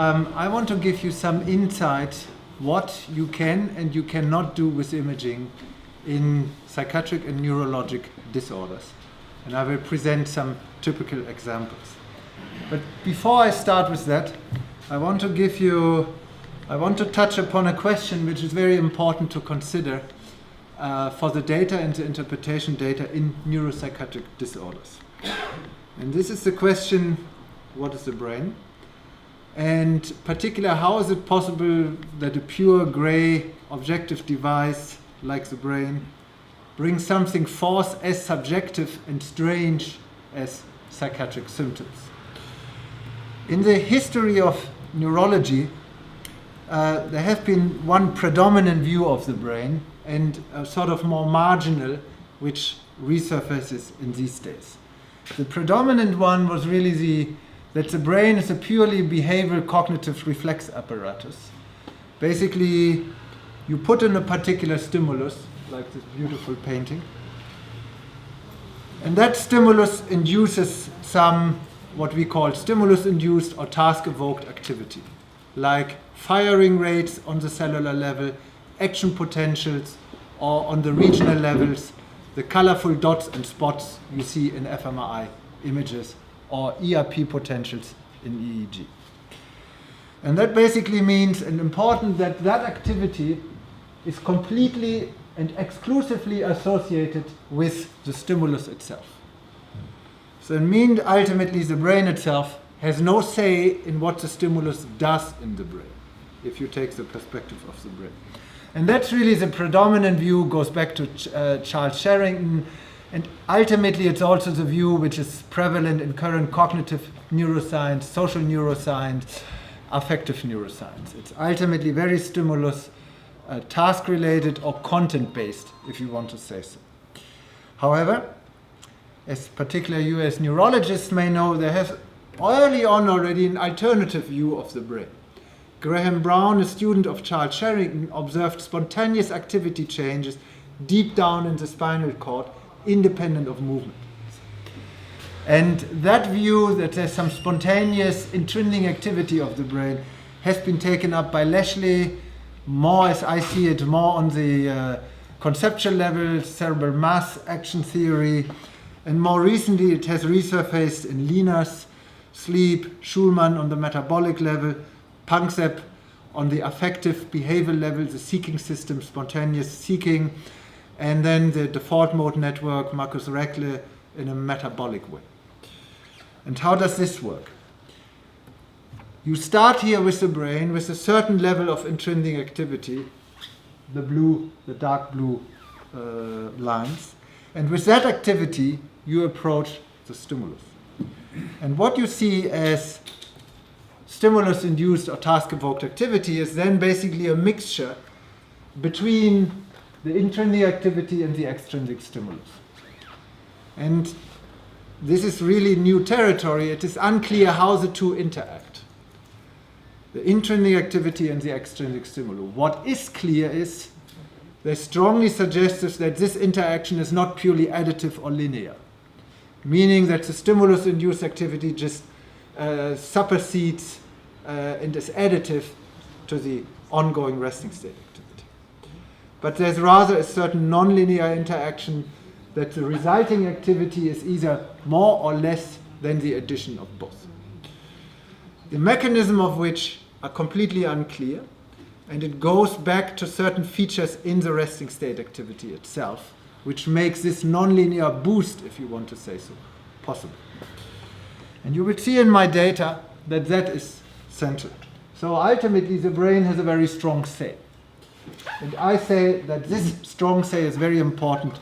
I want to give you some insight what you can and you cannot do with imaging in psychiatric and neurologic disorders. And I will present some typical examples. But before I start with that, I want to touch upon a question which is very important to consider for the data and the interpretation data in neuropsychiatric disorders. And this is the question, what is the brain? And particularly, how is it possible that a pure gray objective device like the brain brings something forth as subjective and strange as psychiatric symptoms? In the history of neurology, there have been one predominant view of the brain and a sort of more marginal, which resurfaces in these days. The predominant one was really that the brain is a purely behavioral cognitive reflex apparatus. Basically, you put in a particular stimulus, like this beautiful painting, and that stimulus induces some what we call stimulus-induced or task-evoked activity, like firing rates on the cellular level, action potentials, or on the regional levels, the colorful dots and spots you see in fMRI images, or ERP potentials in EEG. And that basically means, and important, that activity is completely and exclusively associated with the stimulus itself. So it means ultimately the brain itself has no say in what the stimulus does in the brain, if you take the perspective of the brain. And that's really the predominant view, goes back to Charles Sherrington, and ultimately it's also the view which is prevalent in current cognitive neuroscience, social neuroscience, affective neuroscience. It's ultimately very stimulus, task-related or content-based, if you want to say so. However, as particular US neurologists may know, there has early on already an alternative view of the brain. Graham Brown, a student of Charles Sherrington, observed spontaneous activity changes deep down in the spinal cord, independent of movement. And that view that there's some spontaneous intrinsic activity of the brain has been taken up by Lashley, more as I see it, more on the conceptual level, cerebral mass action theory, and more recently it has resurfaced in Linas, sleep, Schulman on the metabolic level, Panksepp on the affective behavior level, the seeking system, spontaneous seeking, and then the default mode network, Marcus Reckle, in a metabolic way. And how does this work? You start here with the brain with a certain level of intrinsic activity, the dark blue lines, and with that activity you approach the stimulus. And what you see as stimulus-induced or task-evoked activity is then basically a mixture between the intrinsic activity and the extrinsic stimulus. And this is really new territory. It is unclear how the two interact, the intrinsic activity and the extrinsic stimulus. What is clear is they strongly suggest that this interaction is not purely additive or linear, meaning that the stimulus-induced activity just supersedes and is additive to the ongoing resting state activity. But there's rather a certain nonlinear interaction that the resulting activity is either more or less than the addition of both. The mechanism of which are completely unclear, and it goes back to certain features in the resting state activity itself, which makes this nonlinear boost, if you want to say so, possible. And you will see in my data that that is central. So ultimately the brain has a very strong say. And I say that this strong say is very important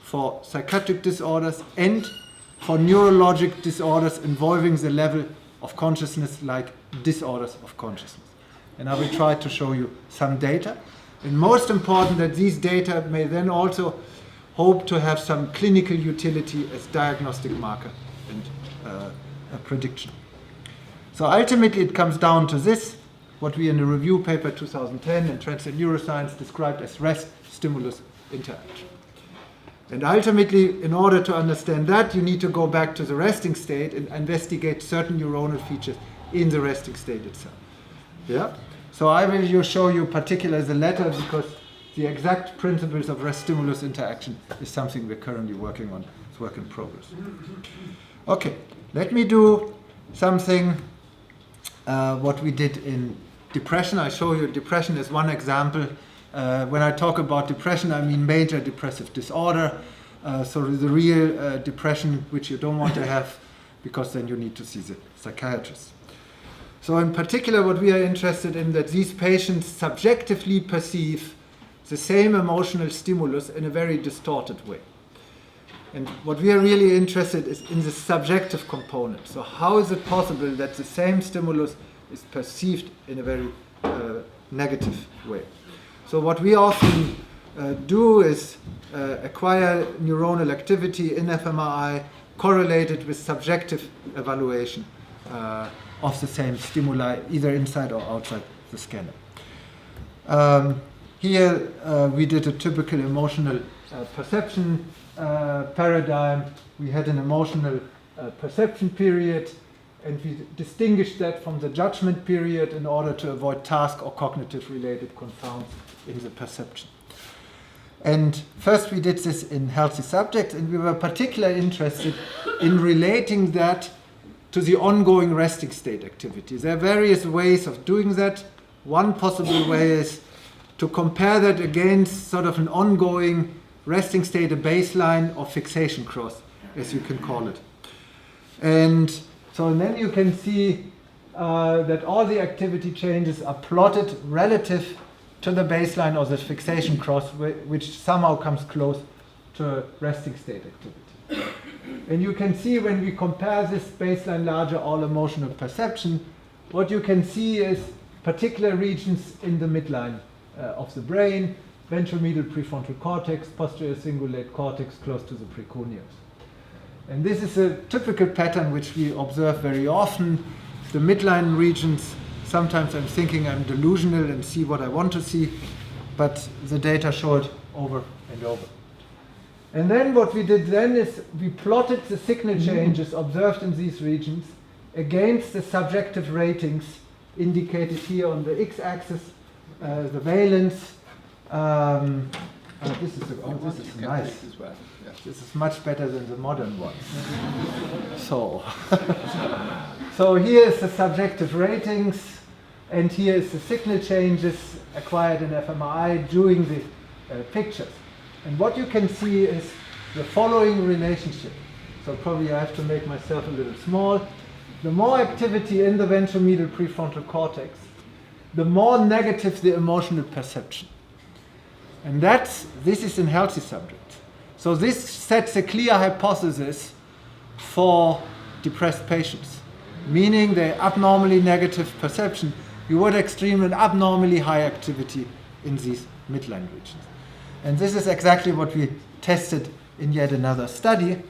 for psychiatric disorders and for neurologic disorders involving the level of consciousness, like disorders of consciousness. And I will try to show you some data. And most important, that these data may then also hope to have some clinical utility as diagnostic marker and a prediction. So ultimately it comes down to this, what we in the review paper 2010 in Translated Neuroscience described as rest-stimulus interaction. And ultimately, in order to understand that, you need to go back to the resting state and investigate certain neuronal features in the resting state itself. Yeah. So I will show you particularly the latter, because the exact principles of rest-stimulus interaction is something we're currently working on. It's work in progress. Okay, let me do something what we did in depression. I show you depression as one example. When I talk about depression, I mean major depressive disorder. So the real depression which you don't want to have, because then you need to see the psychiatrist. So in particular, what we are interested in, that these patients subjectively perceive the same emotional stimulus in a very distorted way. And what we are really interested is in the subjective component. So how is it possible that the same stimulus is perceived in a very negative way? So what we often do is acquire neuronal activity in fMRI correlated with subjective evaluation of the same stimuli, either inside or outside the scanner. Here we did a typical emotional perception paradigm. We had an emotional perception period, and we distinguished that from the judgment period in order to avoid task or cognitive related confounds in the perception. And first we did this in healthy subjects, and we were particularly interested in relating that to the ongoing resting state activity. There are various ways of doing that. One possible way is to compare that against sort of an ongoing resting state, a baseline or fixation cross, as you can call it. And so then you can see that all the activity changes are plotted relative to the baseline or the fixation cross, which somehow comes close to resting state activity. And you can see when we compare this baseline larger all emotional perception, what you can see is particular regions in the midline of the brain, ventral medial prefrontal cortex, posterior cingulate cortex close to the precuneus. And this is a typical pattern which we observe very often. The midline regions, sometimes I'm thinking I'm delusional and see what I want to see, but the data show it over and over. And then what we did then is we plotted the signal changes observed in these regions against the subjective ratings indicated here on the x-axis, the valence. This is nice. This is much better than the modern ones. So here is the subjective ratings, and here is the signal changes acquired in fMRI during the pictures. And what you can see is the following relationship. So probably I have to make myself a little small. The more activity in the ventral medial prefrontal cortex, the more negative the emotional perception. And this is in healthy subjects. So this sets a clear hypothesis for depressed patients, meaning the abnormally negative perception. You would extreme an abnormally high activity in these midline regions. And this is exactly what we tested in yet another study.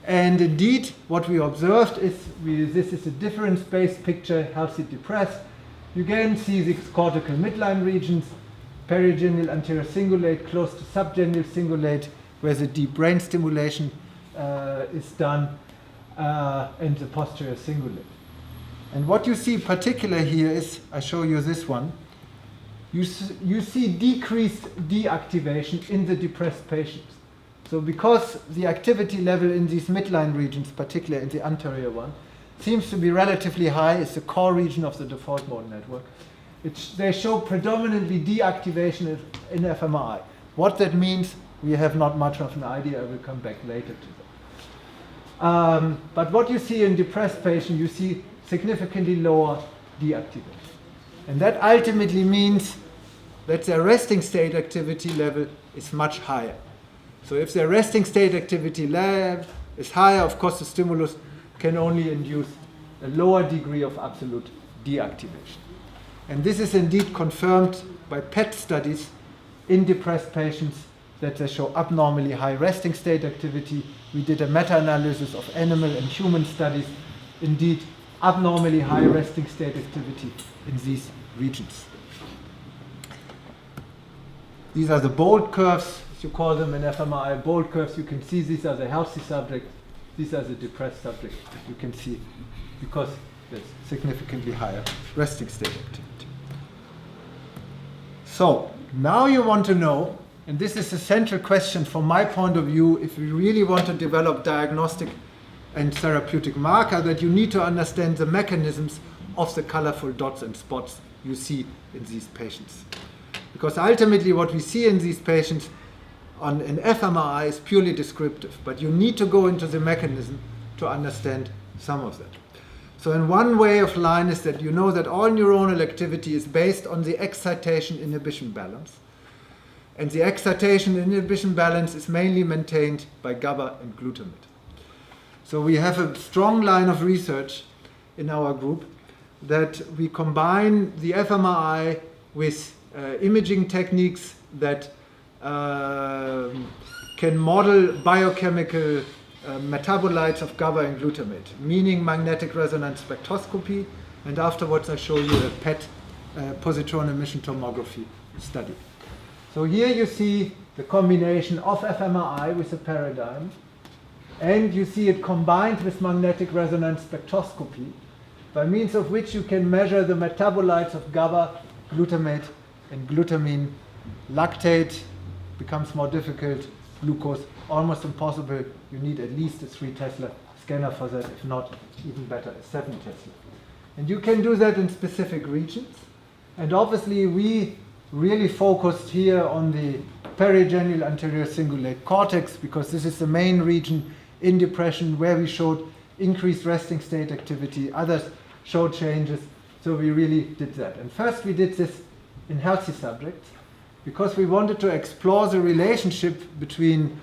And indeed, what we observed is, this is a difference-based picture, healthy depressed. You again see these cortical midline regions, perigenial anterior cingulate close to subgenial cingulate, where the deep brain stimulation is done, and the posterior cingulate. And what you see particular here is, I show you this one, you see decreased deactivation in the depressed patients. So because the activity level in these midline regions, particularly in the anterior one, seems to be relatively high, it's the core region of the default mode network, they show predominantly deactivation in fMRI. What that means, we have not much of an idea. I will come back later to that. But what you see in depressed patients, you see significantly lower deactivation. And that ultimately means that their resting state activity level is much higher. So if their resting state activity level is higher, of course the stimulus can only induce a lower degree of absolute deactivation. And this is indeed confirmed by PET studies in depressed patients, that they show abnormally high resting state activity. We did a meta-analysis of animal and human studies, indeed abnormally high resting state activity in these regions. These are the bold curves, as you call them in fMRI, bold curves. You can see these are the healthy subjects, these are the depressed subjects. You can see because there's significantly higher resting state activity. So now you want to know, and this is a central question from my point of view, if we really want to develop diagnostic and therapeutic marker, that you need to understand the mechanisms of the colorful dots and spots you see in these patients. Because ultimately what we see in these patients on an fMRI is purely descriptive, but you need to go into the mechanism to understand some of that. So in one way of line is that you know that all neuronal activity is based on the excitation-inhibition balance. And the excitation-inhibition balance is mainly maintained by GABA and glutamate. So we have a strong line of research in our group that we combine the fMRI with imaging techniques that can model biochemical metabolites of GABA and glutamate, meaning magnetic resonance spectroscopy, and afterwards I show you a PET, positron emission tomography study. So here you see the combination of fMRI with a paradigm, and you see it combined with magnetic resonance spectroscopy, by means of which you can measure the metabolites of GABA, glutamate, and glutamine. Lactate becomes more difficult, glucose almost impossible. You need at least a 3 Tesla scanner for that, if not even better, a 7 Tesla. And you can do that in specific regions. And obviously we really focused here on the perigenial anterior cingulate cortex, because this is the main region in depression where we showed increased resting state activity. Others showed changes, so we really did that. And first we did this in healthy subjects because we wanted to explore the relationship between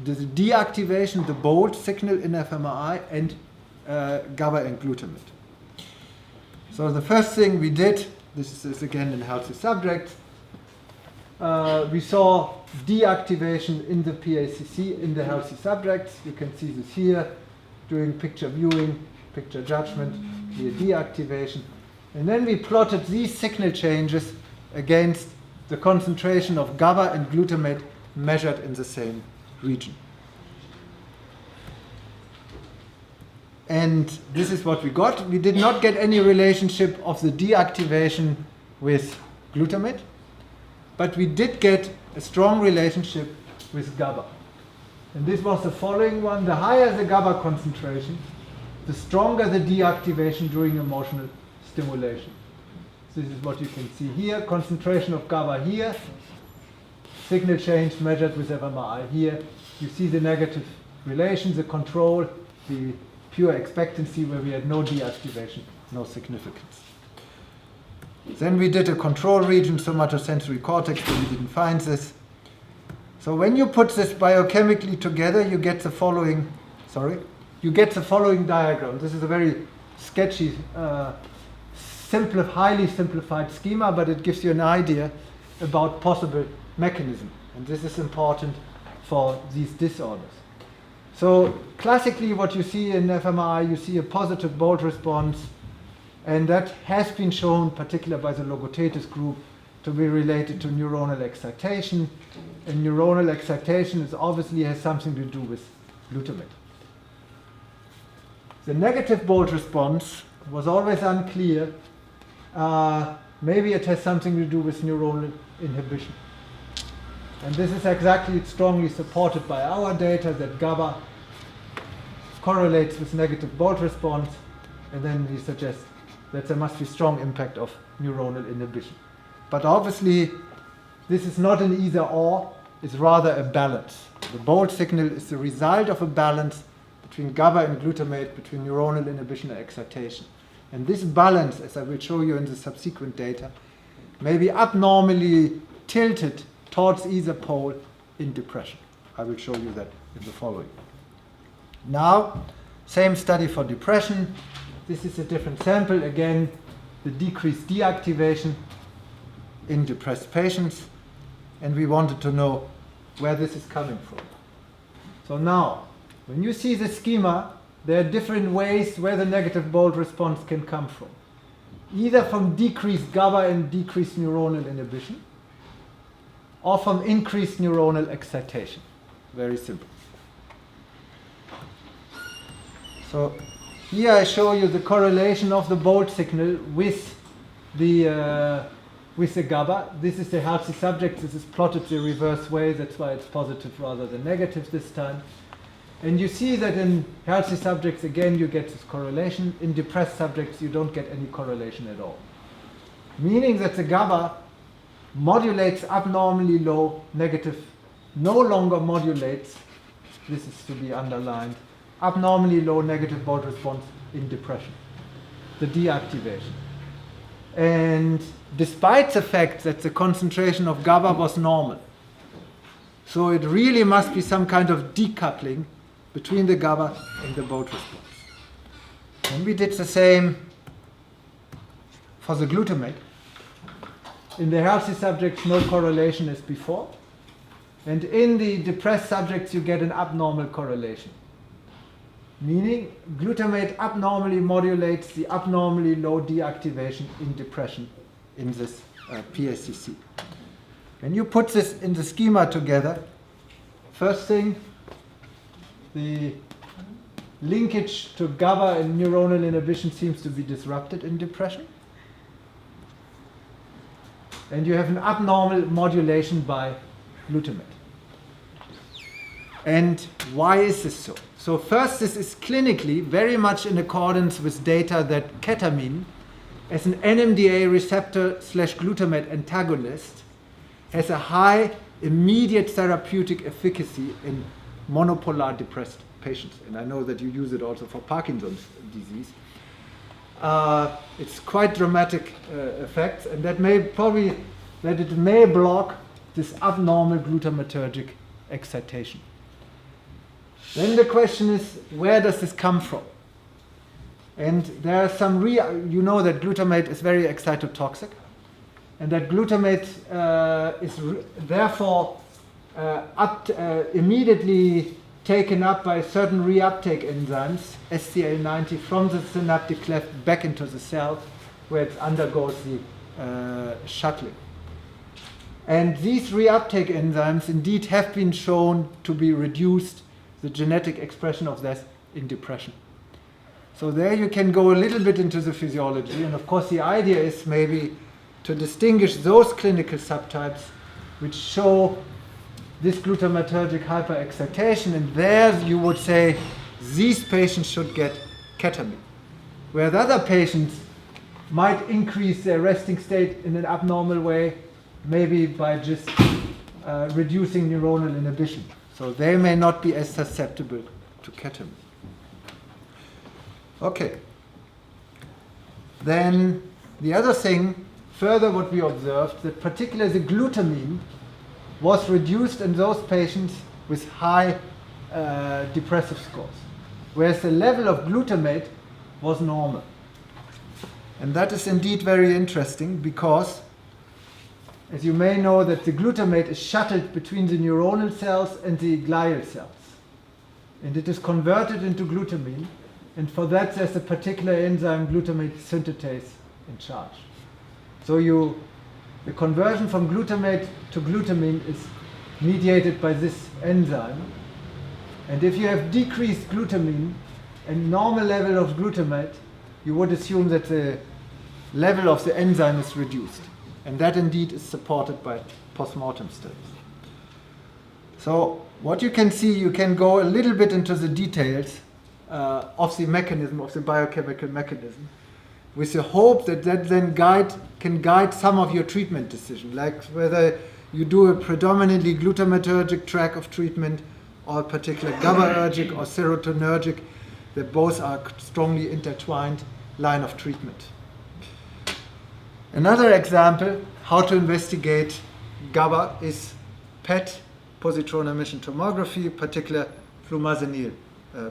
the deactivation, the bold signal in fMRI, and GABA and glutamate. So the first thing we did, this is again in healthy subjects, we saw deactivation in the PACC in the healthy subjects. You can see this here, doing picture viewing, picture judgment, here deactivation. And then we plotted these signal changes against the concentration of GABA and glutamate measured in the same region. And this is what we got. We did not get any relationship of the deactivation with glutamate, but we did get a strong relationship with GABA. And this was the following one. The higher the GABA concentration, the stronger the deactivation during emotional stimulation. This is what you can see here. Concentration of GABA here. Signal change measured with fMRI here. You see the negative relation, the control, the pure expectancy where we had no deactivation, no significance. Then we did a control region, somatosensory cortex, but we didn't find this. So when you put this biochemically together, you get the following, diagram. This is a very sketchy, highly simplified schema, but it gives you an idea about possible mechanism. And this is important for these disorders. So classically what you see in fMRI, you see a positive bold response, and that has been shown, particularly by the Logothetis group, to be related to neuronal excitation. And neuronal excitation obviously has something to do with glutamate. The negative bold response was always unclear. Maybe it has something to do with neuronal inhibition. And this is exactly strongly supported by our data that GABA correlates with negative bold response, and then we suggest that there must be strong impact of neuronal inhibition. But obviously, this is not an either-or, it's rather a balance. The bold signal is the result of a balance between GABA and glutamate, between neuronal inhibition and excitation. And this balance, as I will show you in the subsequent data, may be abnormally tilted towards either pole in depression. I will show you that in the following. Now, same study for depression. This is a different sample. Again, the decreased deactivation in depressed patients. And we wanted to know where this is coming from. So now, when you see the schema, there are different ways where the negative bold response can come from. Either from decreased GABA and decreased neuronal inhibition, or from increased neuronal excitation. Very simple. So here I show you the correlation of the bold signal with the with the GABA. This is the healthy subject. This is plotted the reverse way. That's why it's positive rather than negative this time. And you see that in healthy subjects, again, you get this correlation. In depressed subjects, you don't get any correlation at all. Meaning that the GABA modulates abnormally low negative, no longer modulates, this is to be underlined, abnormally low negative board response in depression, the deactivation. And despite the fact that the concentration of GABA was normal, so it really must be some kind of decoupling between the GABA and the board response. And we did the same for the glutamate. In the healthy subjects, no correlation as before. And in the depressed subjects, you get an abnormal correlation. Meaning, glutamate abnormally modulates the abnormally low deactivation in depression in this PACC. When you put this in the schema together, first thing, the linkage to GABA and neuronal inhibition seems to be disrupted in depression. And you have an abnormal modulation by glutamate. And why is this so? So first, this is clinically very much in accordance with data that ketamine, as an NMDA receptor/glutamate antagonist, has a high immediate therapeutic efficacy in monopolar depressed patients. And I know that you use it also for Parkinson's disease. It's quite dramatic effects, and that it may block this abnormal glutamatergic excitation. Then the question is, where does this come from? And there are some, you know that glutamate is very excitotoxic, and that glutamate is therefore immediately taken up by certain reuptake enzymes, SCL90, from the synaptic cleft back into the cell, where it undergoes the shuttling. And these reuptake enzymes indeed have been shown to be reduced the genetic expression of this in depression. So there you can go a little bit into the physiology, and of course the idea is maybe to distinguish those clinical subtypes which show this glutamatergic hyperexcitation, and there you would say these patients should get ketamine, where the other patients might increase their resting state in an abnormal way, maybe by just reducing neuronal inhibition. So they may not be as susceptible to ketamine. Okay. Then the other thing, further what we observed, that particularly the glutamine was reduced in those patients with high depressive scores, whereas the level of glutamate was normal. And that is indeed very interesting because, as you may know, that the glutamate is shuttled between the neuronal cells and the glial cells. And it is converted into glutamine, and for that there's a particular enzyme, glutamate synthetase, in charge. So the conversion from glutamate to glutamine is mediated by this enzyme. And if you have decreased glutamine and normal level of glutamate, you would assume that the level of the enzyme is reduced. And that indeed is supported by postmortem studies. So what you can see, you can go a little bit into the details of the mechanism, of the biochemical mechanism, with the hope that that then can guide some of your treatment decision, like whether you do a predominantly glutamatergic track of treatment or a particular GABAergic or serotonergic, that both are strongly intertwined line of treatment. Another example how to investigate GABA is PET, positron emission tomography, particular flumazenil.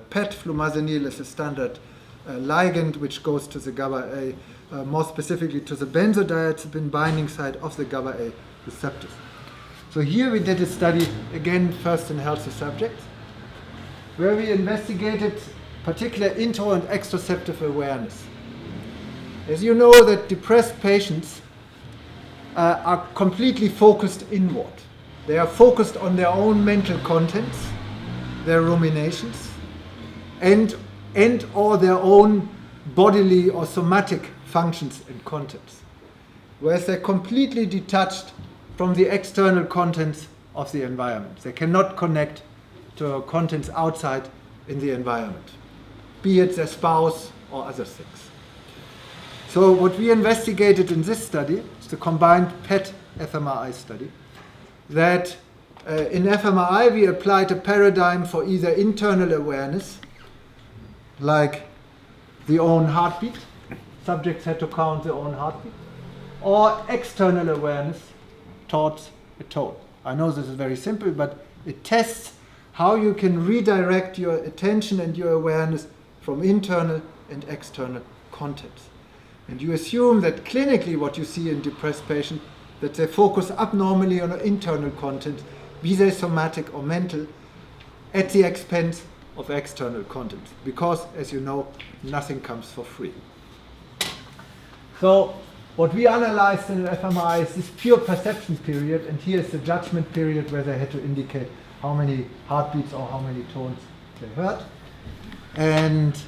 PET, flumazenil, is a standard ligand which goes to the GABA A, more specifically to the benzodiazepine binding site of the GABA A receptors. So here we did a study, again first in healthy subjects, where we investigated particular intro and extroceptive awareness. As you know, that depressed patients are completely focused inward. They are focused on their own mental contents, their ruminations, and or their own bodily or somatic functions and contents. whereas they're completely detached from the external contents of the environment. They cannot connect to contents outside in the environment, be it their spouse or other things. So what we investigated in this study is the combined PET fMRI study, that in fMRI we applied a paradigm for either internal awareness, like the own heartbeat, subjects had to count their own heartbeat, or external awareness towards a tone. I know this is very simple, but it tests how you can redirect your attention and your awareness from internal and external contents. And you assume that clinically what you see in depressed patients, that they focus abnormally on internal content, be they somatic or mental, at the expense of external content. Because, as you know, nothing comes for free. So what we analyzed in fMRI is this pure perception period, and here is the judgment period where they had to indicate how many heartbeats or how many tones they heard. And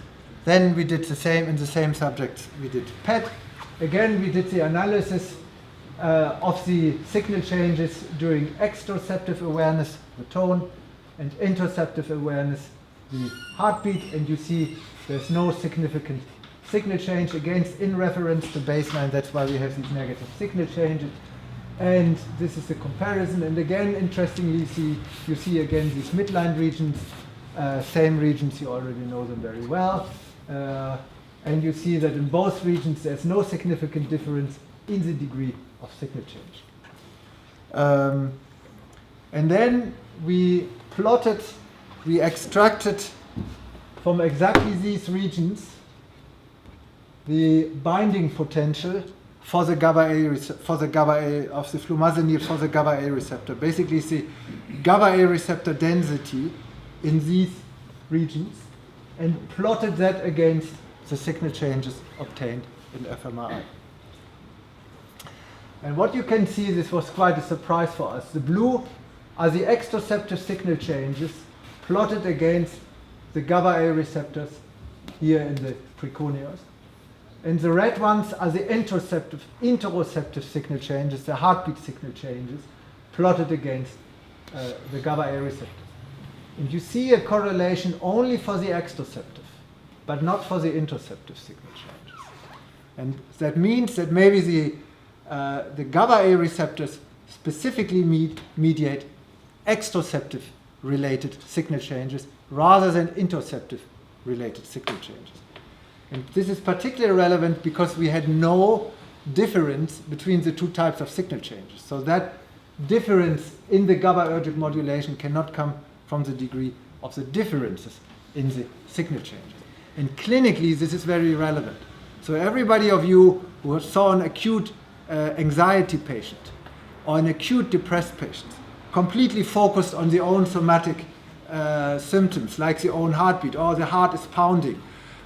then we did the same in the same subjects. We did PET. Again, we did the analysis of the signal changes during exteroceptive awareness, the tone, and interoceptive awareness, the heartbeat. And you see there's no significant signal change, against in reference to baseline. That's why we have these negative signal changes. And this is the comparison. And again, interestingly, you see again these midline regions, same regions, you already know them very well. And you see that in both regions there's no significant difference in the degree of signal change. And then we extracted from exactly these regions the binding potential for the GABA A of the flumazenil for the GABA A receptor. Basically, it's the GABA A receptor density in these regions, and plotted that against the signal changes obtained in fMRI. And what you can see, this was quite a surprise for us. The blue are the exteroceptive signal changes plotted against the GABA A receptors here in the precuneus. And the red ones are the interoceptive signal changes, the heartbeat signal changes, plotted against the GABA A receptors. And you see a correlation only for the exteroceptive, but not for the interoceptive signal changes. And that means that maybe the GABA A receptors specifically mediate exteroceptive related signal changes rather than interoceptive related signal changes. And this is particularly relevant because we had no difference between the two types of signal changes. So that difference in the GABAergic modulation cannot come from the degree of the differences in the signal changes. And clinically, this is very relevant. So everybody of you who saw an acute anxiety patient or an acute depressed patient completely focused on the own somatic symptoms, like the own heartbeat, or the heart is pounding,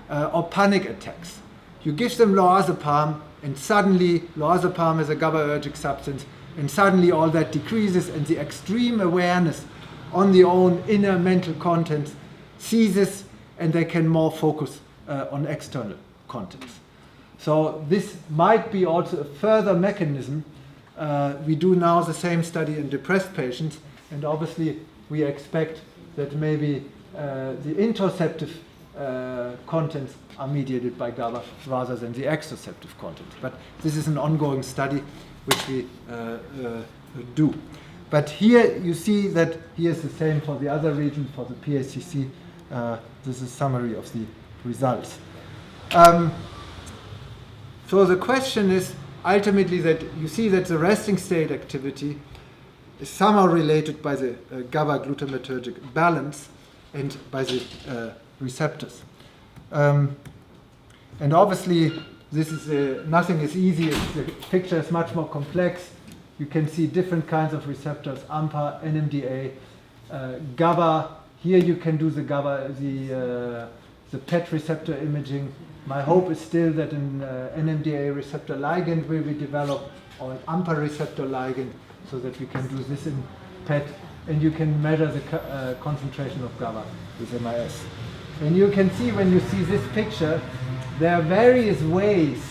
or panic attacks. You give them lorazepam, and suddenly lorazepam is a GABAergic substance, and suddenly all that decreases, and the extreme awareness on the own inner mental contents ceases, and they can more focus on external contents. So this might be also a further mechanism. We do now the same study in depressed patients, and obviously we expect that maybe the interoceptive contents are mediated by GABA rather than the exteroceptive contents. But this is an ongoing study which we do. But here you see that here's the same for the other region, for the PACC. This is a summary of the results. So the question is ultimately that you see that the resting state activity is somehow related by the GABA glutamatergic balance and by the receptors. And obviously this is nothing is easy. The picture is much more complex. You can see different kinds of receptors, AMPA, NMDA, GABA. Here you can do the GABA, the PET receptor imaging. My hope is still that an NMDA receptor ligand will be developed, or an AMPA receptor ligand, so that we can do this in PET, and you can measure the concentration of GABA with MIS. And you can see when you see this picture, there are various ways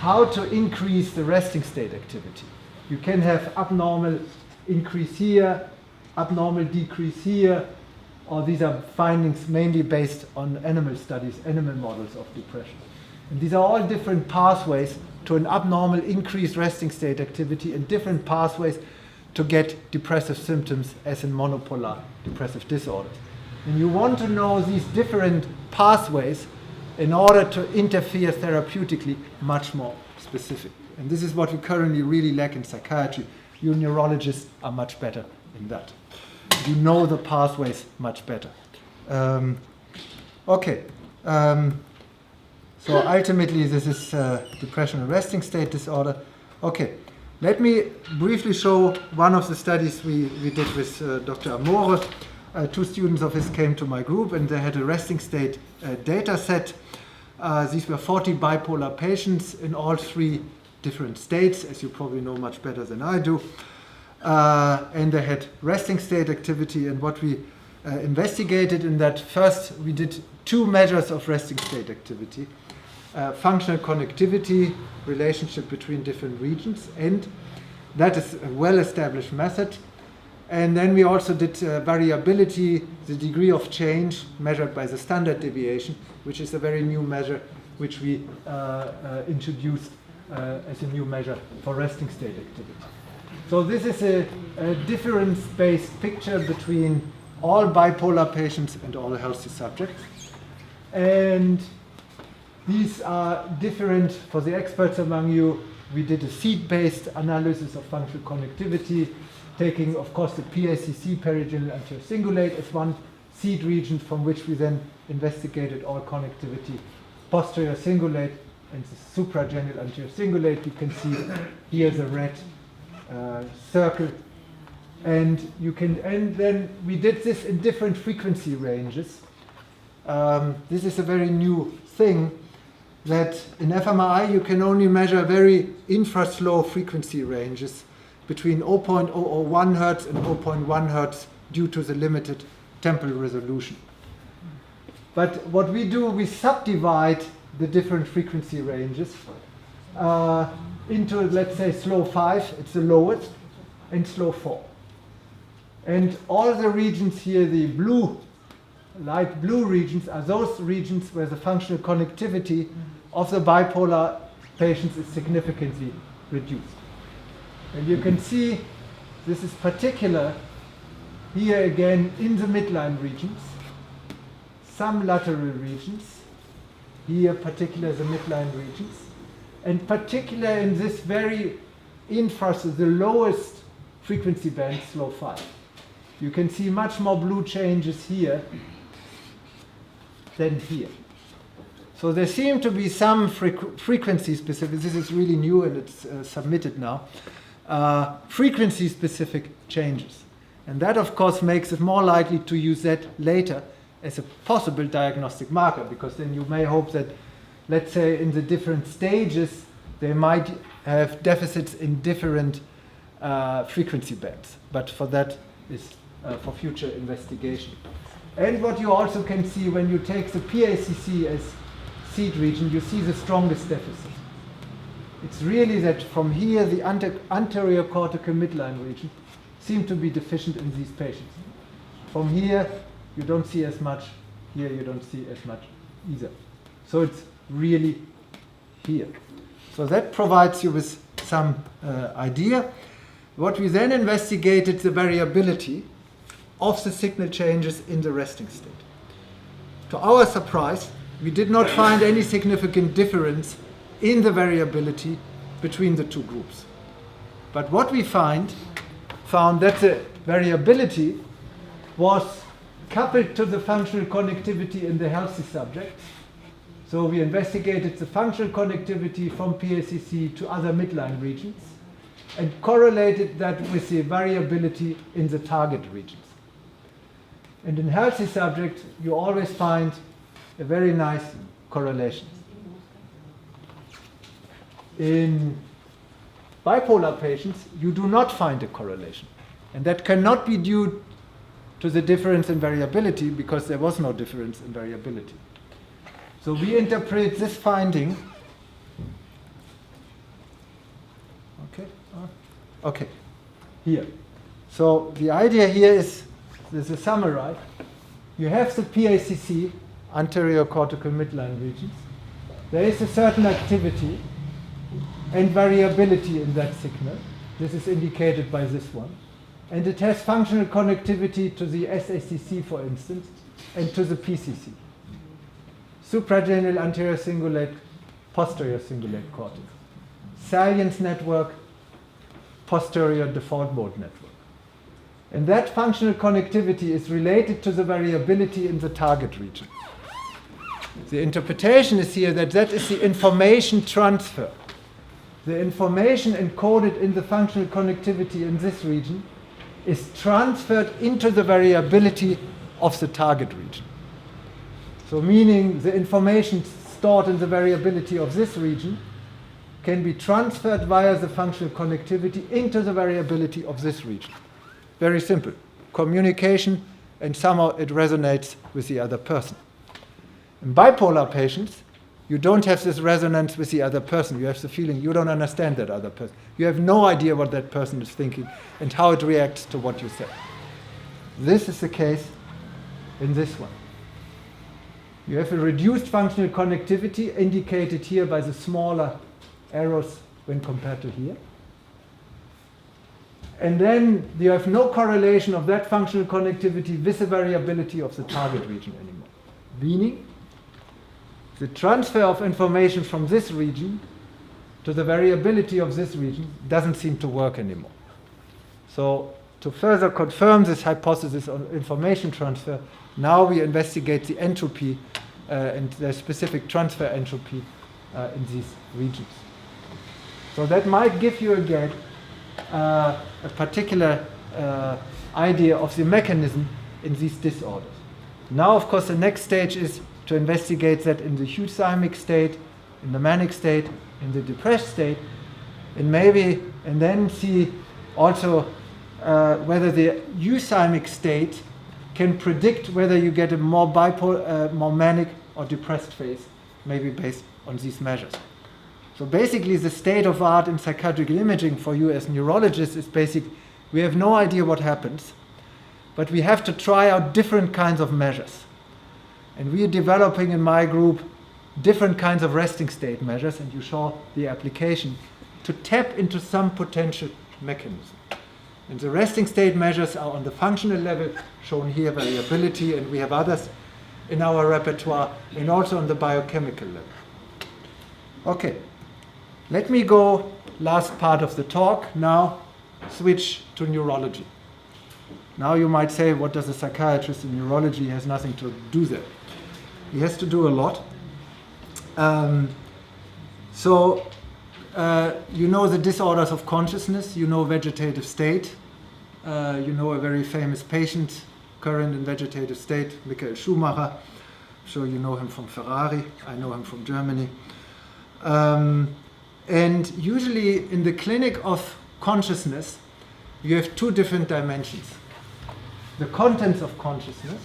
how to increase the resting state activity. You can have abnormal increase here, abnormal decrease here, or these are findings mainly based on animal studies, animal models of depression. And these are all different pathways to an abnormal increased resting state activity and different pathways to get depressive symptoms as in monopolar depressive disorders. And you want to know these different pathways in order to interfere therapeutically much more specific. And this is what we currently really lack in psychiatry. You neurologists are much better in that. You know the pathways much better. So ultimately this is depression and resting state disorder. Okay, let me briefly show one of the studies we did with Dr. Amore. Two students of his came to my group and they had a resting state data set. These were 40 bipolar patients in all 3 different states, as you probably know much better than I do. And they had resting state activity, and what we investigated in that, first we did 2 measures of resting state activity. Functional connectivity, relationship between different regions, and that is a well-established method. And then we also did variability, the degree of change measured by the standard deviation, which is a very new measure which we introduced as a new measure for resting state activity. So this is a difference-based picture between all bipolar patients and all healthy subjects. And these are different. For the experts among you, we did a seed-based analysis of functional connectivity, taking, of course, the PACC, perigenital anterior cingulate, as one seed region from which we then investigated all connectivity. Posterior cingulate and the supragenital anterior cingulate. You can see here the red circle. And then we did this in different frequency ranges. This is a very new thing, that in fMRI you can only measure very infra-slow frequency ranges between 0.001 Hertz and 0.1 Hertz due to the limited temporal resolution. But what we do, we subdivide the different frequency ranges into, let's say, slow 5, it's the lowest, and slow 4. And all the regions here, the blue, light blue regions, are those regions where the functional connectivity of the bipolar patients is significantly reduced. And you can see this is particular here again in the midline regions, some lateral regions, here particular the midline regions, and particular in this very the lowest frequency band, slow 5. You can see much more blue changes here than here. So there seem to be some frequency specific, this is really new and it's submitted now, frequency specific changes. And that of course makes it more likely to use that later as a possible diagnostic marker, because then you may hope that, let's say, in the different stages they might have deficits in different frequency bands. But for that is for future investigation. And what you also can see when you take the PACC as seed region, you see the strongest deficit. It's really that from here the anterior cortical midline region seem to be deficient in these patients. From here you don't see as much, here you don't see as much either. So it's really here. So that provides you with some idea. What we then investigated, the variability of the signal changes in the resting state. To our surprise, we did not find any significant difference in the variability between the 2 groups. But what we found that the variability was coupled to the functional connectivity in the healthy subjects. So we investigated the functional connectivity from PACC to other midline regions and correlated that with the variability in the target regions. And in healthy subjects, you always find a very nice correlation. In bipolar patients, you do not find a correlation. And that cannot be due to the difference in variability, because there was no difference in variability. So we interpret this finding Okay, here. So the idea here is, this is summarized. You have the PACC, anterior cortical midline regions. There is a certain activity and variability in that signal. This is indicated by this one. And it has functional connectivity to the SACC, for instance, and to the PCC. Supragenual anterior cingulate, posterior cingulate cortex. Salience network, posterior default mode network. And that functional connectivity is related to the variability in the target region. The interpretation is here that that is the information transfer. The information encoded in the functional connectivity in this region is transferred into the variability of the target region. So meaning the information stored in the variability of this region can be transferred via the functional connectivity into the variability of this region. Very simple. Communication, and somehow it resonates with the other person. In bipolar patients, you don't have this resonance with the other person. You have the feeling you don't understand that other person. You have no idea what that person is thinking and how it reacts to what you say. This is the case in this one. You have a reduced functional connectivity indicated here by the smaller arrows when compared to here. And then you have no correlation of that functional connectivity with the variability of the target region anymore. Meaning, the transfer of information from this region to the variability of this region doesn't seem to work anymore. So to further confirm this hypothesis on information transfer, now we investigate the entropy and the specific transfer entropy in these regions. So that might give you again a particular idea of the mechanism in these disorders. Now, of course, the next stage is to investigate that in the euthymic state, in the manic state, in the depressed state, and then see also whether the euthymic state can predict whether you get a more bipolar, more manic or depressed phase, maybe based on these measures. So basically, the state of art in psychiatric imaging for you as neurologists is we have no idea what happens, but we have to try out different kinds of measures. And we are developing in my group different kinds of resting state measures, and you saw the application, to tap into some potential mechanism. And the resting state measures are on the functional level, shown here, variability, and we have others in our repertoire, and also on the biochemical level. Okay, let me go, last part of the talk, now switch to neurology. Now you might say, what does a psychiatrist in neurology? He has nothing to do there. He has to do a lot. You know the disorders of consciousness, you know vegetative state, you know a very famous patient, current in vegetative state, Michael Schumacher. I'm sure you know him from Ferrari, I know him from Germany. And usually in the clinic of consciousness, you have two different dimensions. The contents of consciousness,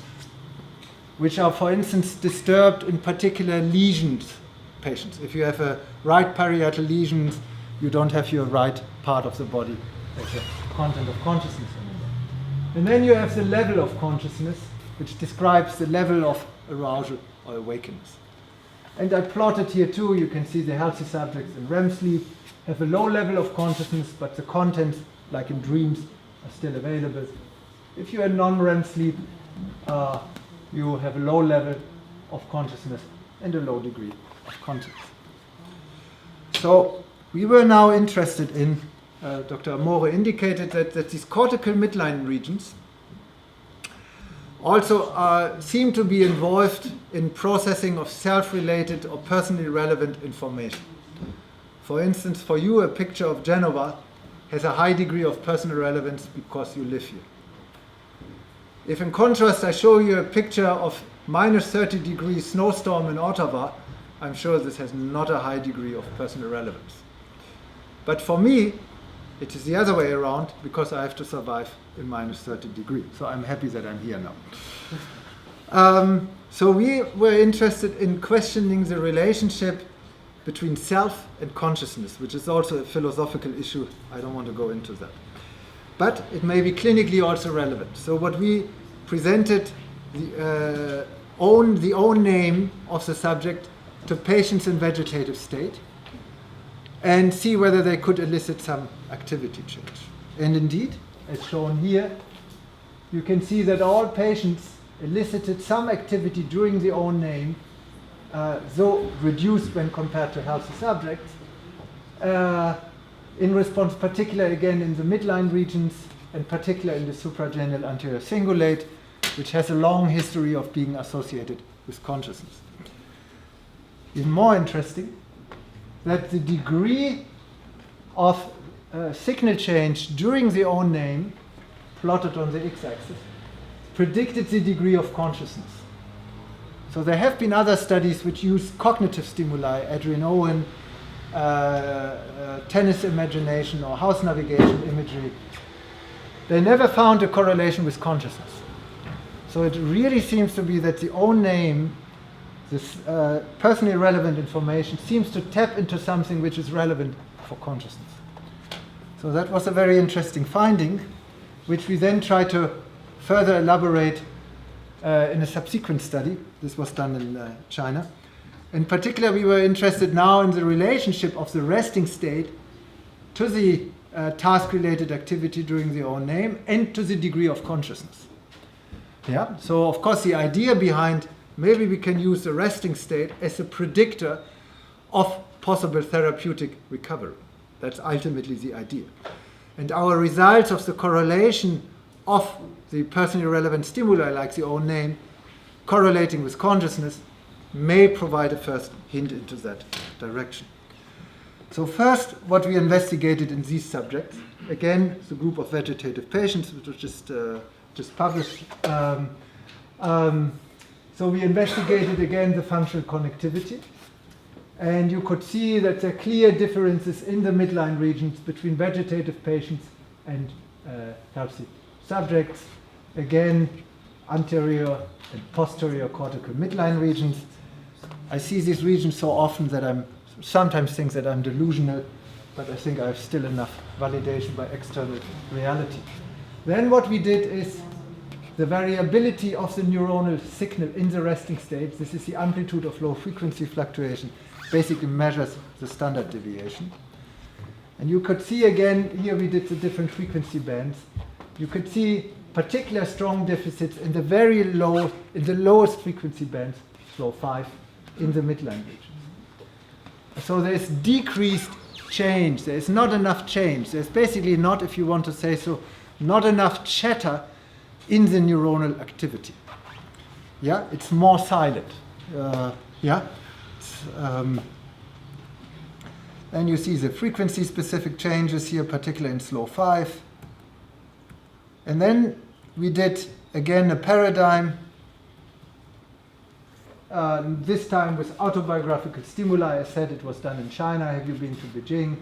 which are, for instance, disturbed in particular lesions patients. If you have a right parietal lesions, you don't have your right part of the body as a content of consciousness anymore. And then you have the level of consciousness, which describes the level of arousal or awakeness. And I plotted here too, you can see the healthy subjects in REM sleep have a low level of consciousness, but the contents, like in dreams, are still available. If you're in non-REM sleep, you have a low level of consciousness and a low degree of context. So we were now interested in, Dr. Amore indicated that these cortical midline regions also seem to be involved in processing of self-related or personally relevant information. For instance, for you, a picture of Genova has a high degree of personal relevance because you live here. If in contrast I show you a picture of minus 30 degrees snowstorm in Ottawa, I'm sure this has not a high degree of personal relevance. But for me, it is the other way around because I have to survive in minus 30 degrees. So I'm happy that I'm here now. So we were interested in questioning the relationship between self and consciousness, which is also a philosophical issue. I don't want to go into that. But it may be clinically also relevant. So what we presented, the own name of the subject to patients in vegetative state and see whether they could elicit some activity change. And indeed, as shown here, you can see that all patients elicited some activity during the own name, though reduced when compared to healthy subjects, in response particularly again in the midline regions and particularly in the supragenyal anterior cingulate, which has a long history of being associated with consciousness. Even more interesting, that the degree of signal change during the own name, plotted on the x-axis, predicted the degree of consciousness. So there have been other studies which use cognitive stimuli, Adrian Owen, tennis imagination or house navigation imagery. They never found a correlation with consciousness. So it really seems to be that the own name, this personally relevant information, seems to tap into something which is relevant for consciousness. So that was a very interesting finding, which we then tried to further elaborate in a subsequent study. This was done in China. In particular, we were interested now in the relationship of the resting state to the task-related activity during the own name and to the degree of consciousness. Yeah. So, of course, the idea behind maybe we can use the resting state as a predictor of possible therapeutic recovery. That's ultimately the idea. And our results of the correlation of the personally relevant stimuli, like the own name, correlating with consciousness, may provide a first hint into that direction. So first, what we investigated in these subjects, again, the group of vegetative patients, which was just published. So we investigated again the functional connectivity. And you could see that there are clear differences in the midline regions between vegetative patients and healthy subjects. Again, anterior and posterior cortical midline regions. I see these regions so often that I sometimes think that I'm delusional, but I think I have still enough validation by external reality. Then what we did is the variability of the neuronal signal in the resting state. This is the amplitude of low frequency fluctuation, basically measures the standard deviation. And you could see again, here we did the different frequency bands. You could see particular strong deficits in the very low, in the lowest frequency bands, flow 5, in the midline region. So there's decreased change. There is not enough change. There's basically not, if you want to say so, not enough chatter in the neuronal activity. Yeah, it's more silent. Yeah. And you see the frequency-specific changes here, particularly in slow 5. And then we did, again, a paradigm, this time with autobiographical stimuli. I said it was done in China. Have you been to Beijing?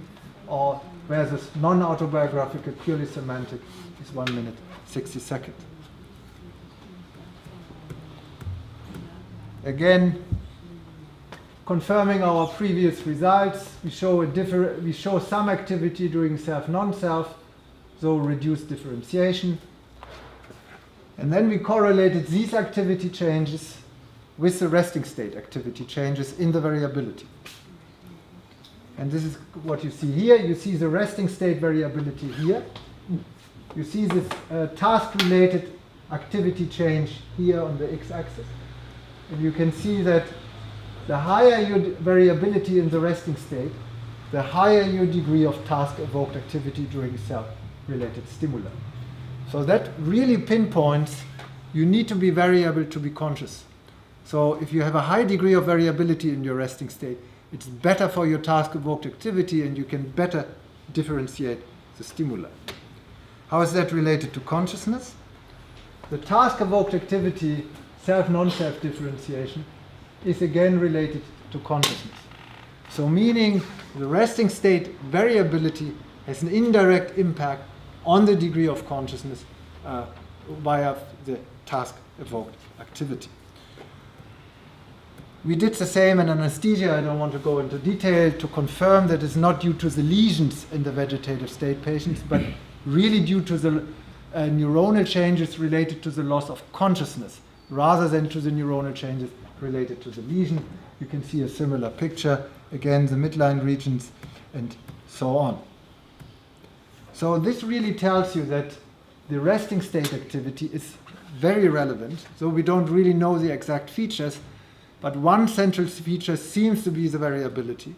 Or versus non-autobiographical, purely semantic, is 1 minute, 60 seconds. Again, confirming our previous results, we show some activity during self-non-self, so reduced differentiation. And then we correlated these activity changes with the resting state activity changes in the variability. And this is what you see here. You see the resting state variability here. You see this task-related activity change here on the x-axis. And you can see that the higher your variability in the resting state, the higher your degree of task-evoked activity during self-related stimuli. So that really pinpoints you need to be variable to be conscious. So if you have a high degree of variability in your resting state, it's better for your task-evoked activity and you can better differentiate the stimuli. How is that related to consciousness? The task-evoked activity, self-non-self differentiation, is again related to consciousness. So meaning the resting state variability has an indirect impact on the degree of consciousness via the task-evoked activity. We did the same in anesthesia. I don't want to go into detail to confirm that it's not due to the lesions in the vegetative state patients, but really due to the neuronal changes related to the loss of consciousness, rather than to the neuronal changes related to the lesion. You can see a similar picture, again, the midline regions and so on. So this really tells you that the resting state activity is very relevant, so we don't really know the exact features, but one central feature seems to be the variability,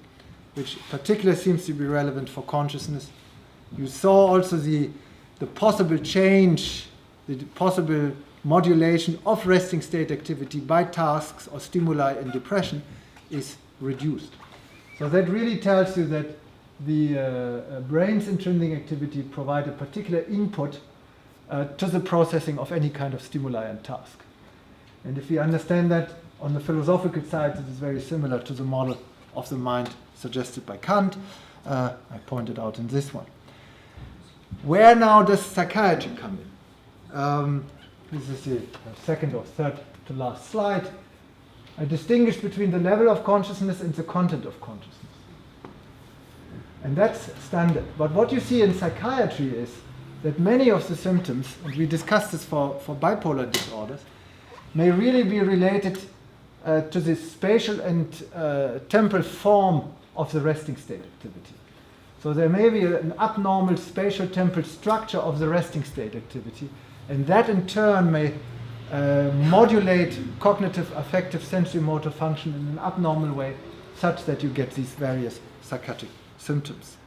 which particularly seems to be relevant for consciousness. You saw also the possible change, the possible modulation of resting state activity by tasks or stimuli in depression is reduced. So that really tells you that the brain's intrinsic activity provide a particular input to the processing of any kind of stimuli and task. And if we understand that on the philosophical side, it is very similar to the model of the mind suggested by Kant. I pointed out in this one. Where now does psychiatry come in? This is the second or third to last slide. I distinguish between the level of consciousness and the content of consciousness. And that's standard. But what you see in psychiatry is that many of the symptoms, and we discussed this for bipolar disorders, may really be related to the spatial and temporal form of the resting state activity. So there may be an abnormal spatial temporal structure of the resting state activity, and that in turn may modulate cognitive, affective, sensory motor function in an abnormal way, such that you get these various psychiatric symptoms.